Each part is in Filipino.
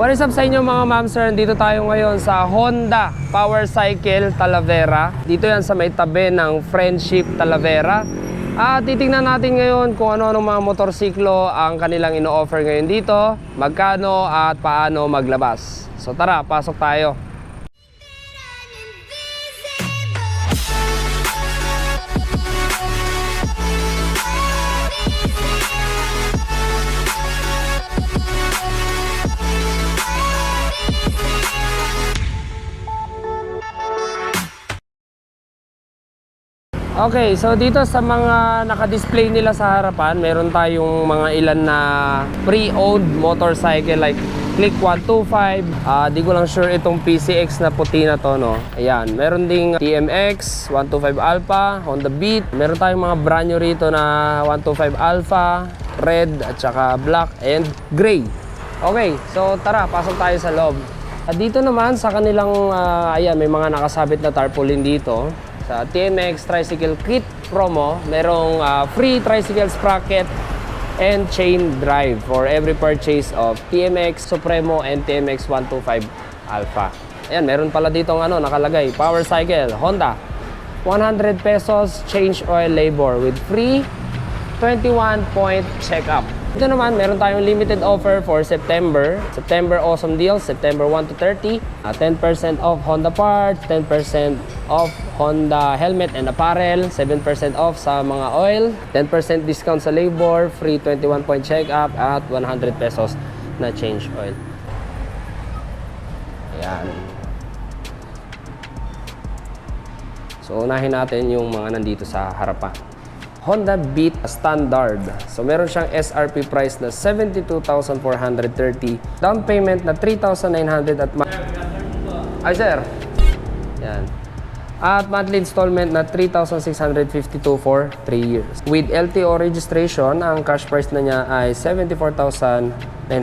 What is up sa inyo mga ma'am sir? Dito tayo ngayon sa Honda Power Cycle Talavera. Dito yan sa may tabi ng Friendship Talavera. At titingnan natin ngayon kung ano-ano mga motorsiklo ang kanilang ino-offer ngayon dito, magkano at paano maglabas. So tara, pasok tayo. Okay, so dito sa mga naka-display nila sa harapan, meron tayong mga ilan na pre-owned motorcycle like Click 125. Di ko lang sure itong PCX na puti na to, no? Ayan, meron ding TMX 125 Alpha, Honda Beat. Meron tayong mga brand new rito na 125 Alpha, red at saka black and gray. Okay, so tara, pasok tayo sa loob. Dito naman sa kanilang ayan, may mga nakasabit na tarpaulin dito. Sa TMX Tricycle Kit promo, merong free tricycle sprocket and chain drive for every purchase of TMX Supremo and TMX 125 Alpha. Ayan, meron pala ditong nakalagay, Power Cycle, Honda. 100 pesos change oil labor with free 21-point checkup. Ito naman, meron tayong limited offer for September. September awesome deals, September 1 to 30. 10% off Honda parts, 10% off Honda helmet and apparel, 7% off sa mga oil, 10% discount sa labor, free 21-point check-up at 100 pesos na change oil. Ayan. So, unahin natin yung mga nandito sa harapan. Honda Beat Standard. So meron siyang SRP price na 72,430. Down payment na 3,900 at ay sir. Yan. At monthly installment na 3,652 for 3 years. With LTO registration, ang cash price na niya ay 74,930.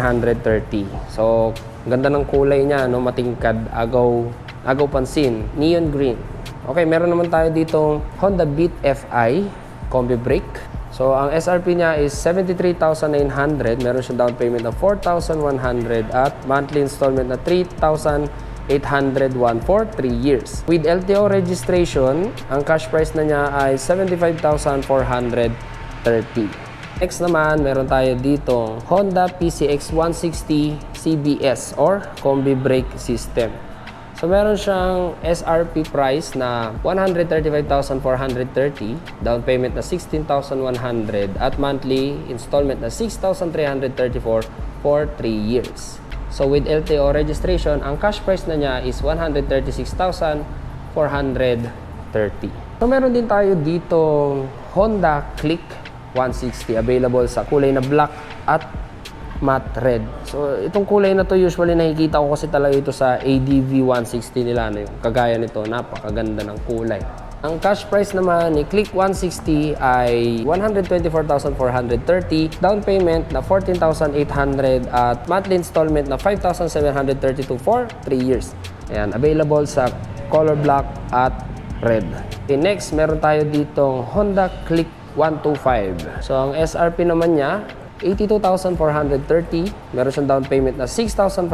So ganda ng kulay niya, no, matingkad, agaw pansin, neon green. Okay, meron naman tayo ditong Honda Beat FI combi brake. So ang SRP niya is 73,900. Meron siyang down payment na 4,100 at monthly installment na 3,801 for 3 years. With LTO registration, ang cash price na niya ay 75,430. Next naman, meron tayo dito Honda PCX 160 CBS or combi brake system. So meron siyang SRP price na 135,430, down payment na 16,100 at monthly installment na 6,334 for 3 years. So with LTO registration, ang cash price na niya is 136,430. So meron din tayo dito Honda Click 160 available sa kulay na black at matte red. So itong kulay na to usually nakikita ko kasi talaga ito sa ADV 160 nila, yung kagaya nito, napakaganda ng kulay. Ang cash price naman ni Click 160 ay 124,430, down payment na 14,800 at monthly installment na 5,732 for 3 years. Ayan, available sa color black at red. Okay, next meron tayo ditong Honda Click 125. So ang SRP naman niya 82,430, meron siyang down payment na 6,500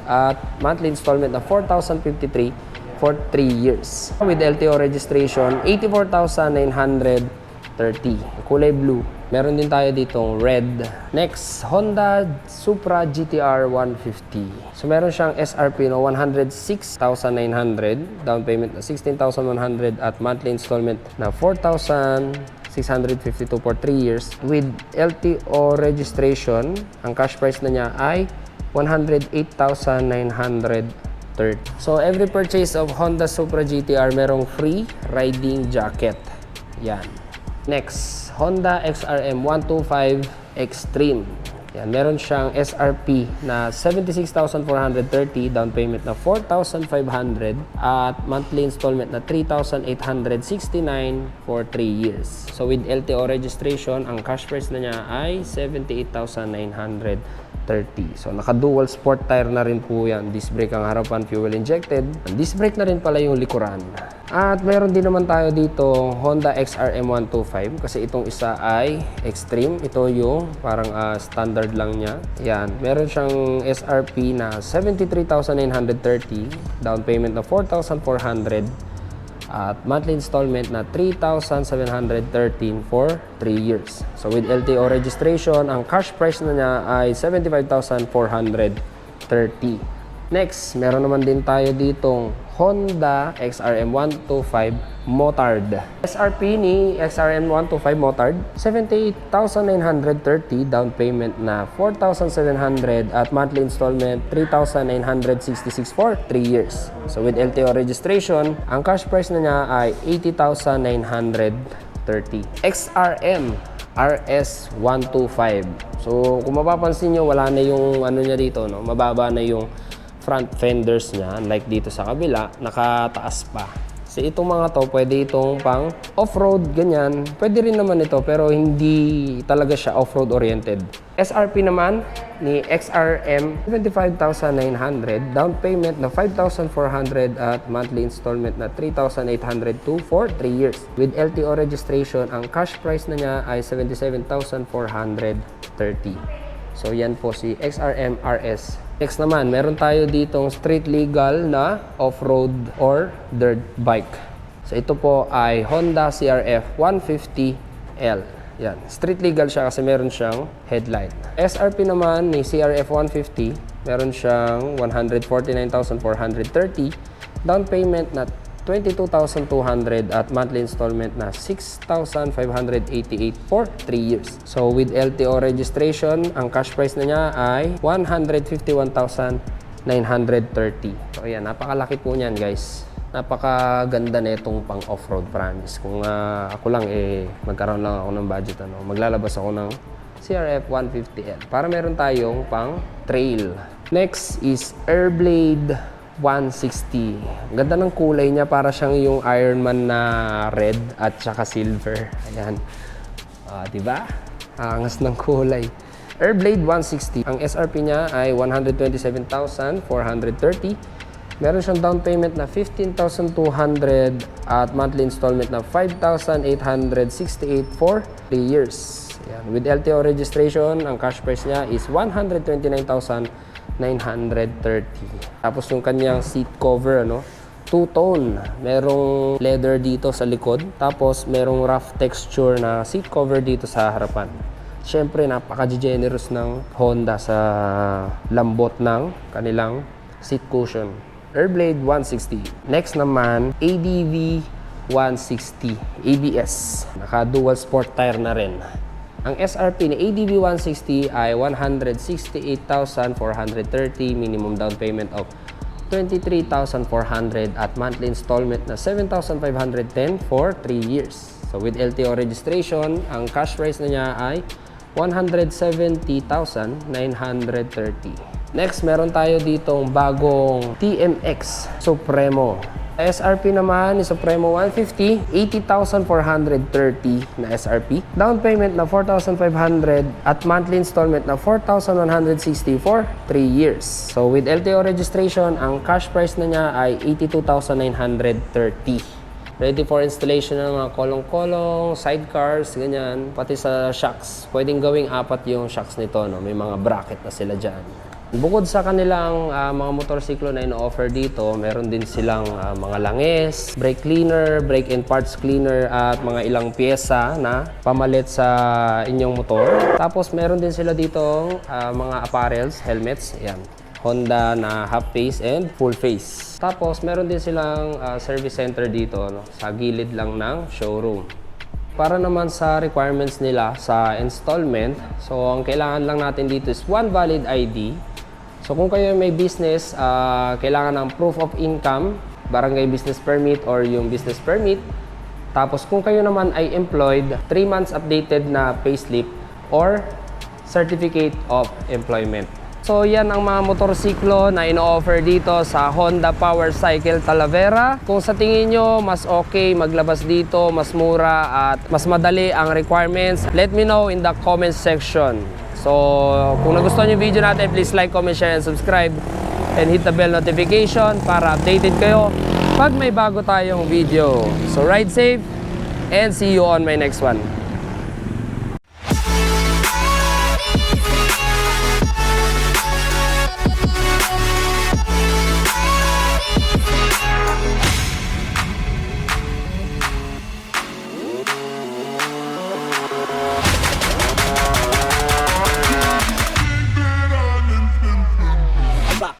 at monthly installment na 4,053 for 3 years. With LTO registration, 84,930. Kulay blue. Meron din tayo ditong red. Next, Honda Supra GTR 150. So meron siyang SRP na 106,900, down payment na 16,100 at monthly installment na 4,652 for 3 years. With LTO registration, ang cash price na niya ay 108,930. So every purchase of Honda Supra GTR merong free riding jacket. Yan. Next, Honda XRM 125 Extreme. Yan, meron siyang SRP na 76,430, down payment na 4,500 at monthly installment na 3,869 for 3 years. So with LTO registration, ang cash price na niya ay 78,930. So naka-dual sport tire na rin po yan. Disc brake ang harapan, fuel injected. Disc brake na rin pala yung likuran. At meron din naman tayo dito Honda XRM 125 kasi itong isa ay Extreme. Ito yung parang standard lang niya. Yan. Meron siyang SRP na 73,930, down payment na 4,400 at monthly installment na 3,713 for 3 years. So with LTO registration, ang cash price na niya ay 75,430. Next, meron naman din tayo ditong Honda XRM 125 Motard. SRP ni XRM 125 Motard, 78,930, down payment na 4,700 at monthly installment 3,966 for 3 years. So with LTO registration, ang cash price na niya ay 80,930. XRM RS 125. So kung mapapansin nyo, wala na yung ano niya dito, no? Mababa na yung front fenders niya, unlike dito sa kabila, nakataas pa. Kasi itong mga to, pwede itong pang off-road, ganyan. Pwede rin naman ito, pero hindi talaga siya off-road oriented. SRP naman ni XRM, 75,900, down payment na 5,400 at monthly installment na 3,802 for 3 years. With LTO registration, ang cash price na niya ay 77,430. So yan po si XRM RS. Next naman, meron tayo ditong street legal na off-road or dirt bike. So ito po ay Honda CRF 150L. Yan, street legal siya kasi meron siyang headlight. SRP naman ni CRF 150, meron siyang 149,430, down payment na 22,200 at monthly installment na 6,588 for 3 years. So with LTO registration, ang cash price na niya ay 151,930. So ayan, napakalaki po niyan guys. Napakaganda na itong pang off-road, promise. Kung ako lang magkaroon lang ako ng budget, maglalabas ako ng CRF 150L para meron tayong pang trail. Next is Airblade 160. Ganda ng kulay niya, para siyang yung Ironman na red at saka silver. Ayan. Diba? Angas ng kulay. Airblade 160. Ang SRP niya ay 127,430. Meron siyang down payment na 15,200 at monthly installment na 5,868 for 3 years. Ayan. With LTO registration, ang cash price niya is 129,930. Tapos yung kanyang seat cover, two-tone. Merong leather dito sa likod. Tapos merong rough texture na seat cover dito sa harapan. Siyempre, napaka-generous ng Honda sa lambot ng kanilang seat cushion. Airblade 160. Next naman, ADV 160 ABS. Naka-dual sport tire na rin. Ang SRP ni ADV 160 ay 168,430, minimum down payment of 23,400 at monthly installment na 7,510 for 3 years. So with LTO registration, ang cash price na niya ay 170,930. Next, meron tayo ditong bagong TMX Supremo. SRP naman ni Supremo 150, 80,430 na SRP. Down payment na 4,500 at monthly installment na 4,160 for 3 years. So with LTO registration, ang cash price na niya ay 82,930. Ready for installation ng mga kolong-kolong, sidecars, ganyan. Pati sa shocks. Pwedeng gawing 4 yung shocks nito, May mga bracket na sila dyan. Bukod sa kanilang mga motorsiklo na ino-offer dito, meron din silang mga langis, brake cleaner, brake and parts cleaner at mga ilang pyesa na pamalit sa inyong motor. Tapos meron din sila dito mga apparels, helmets, yan. Honda na half face and full face. Tapos meron din silang service center dito, sa gilid lang ng showroom. Para naman sa requirements nila sa installment, so ang kailangan lang natin dito is one valid ID. So kung kayo may business, kailangan ng proof of income, barangay business permit or yung business permit. Tapos kung kayo naman ay employed, 3 months updated na payslip or certificate of employment. So yan ang mga motorsiklo na ino-offer dito sa Honda Power Cycle Talavera. Kung sa tingin nyo mas okay maglabas dito, mas mura at mas madali ang requirements, let me know in the comment section. So, kung nagustuhan yung video natin, please like, comment, share, and subscribe. And hit the bell notification para updated kayo pag may bago tayong video. So, ride safe and see you on my next one.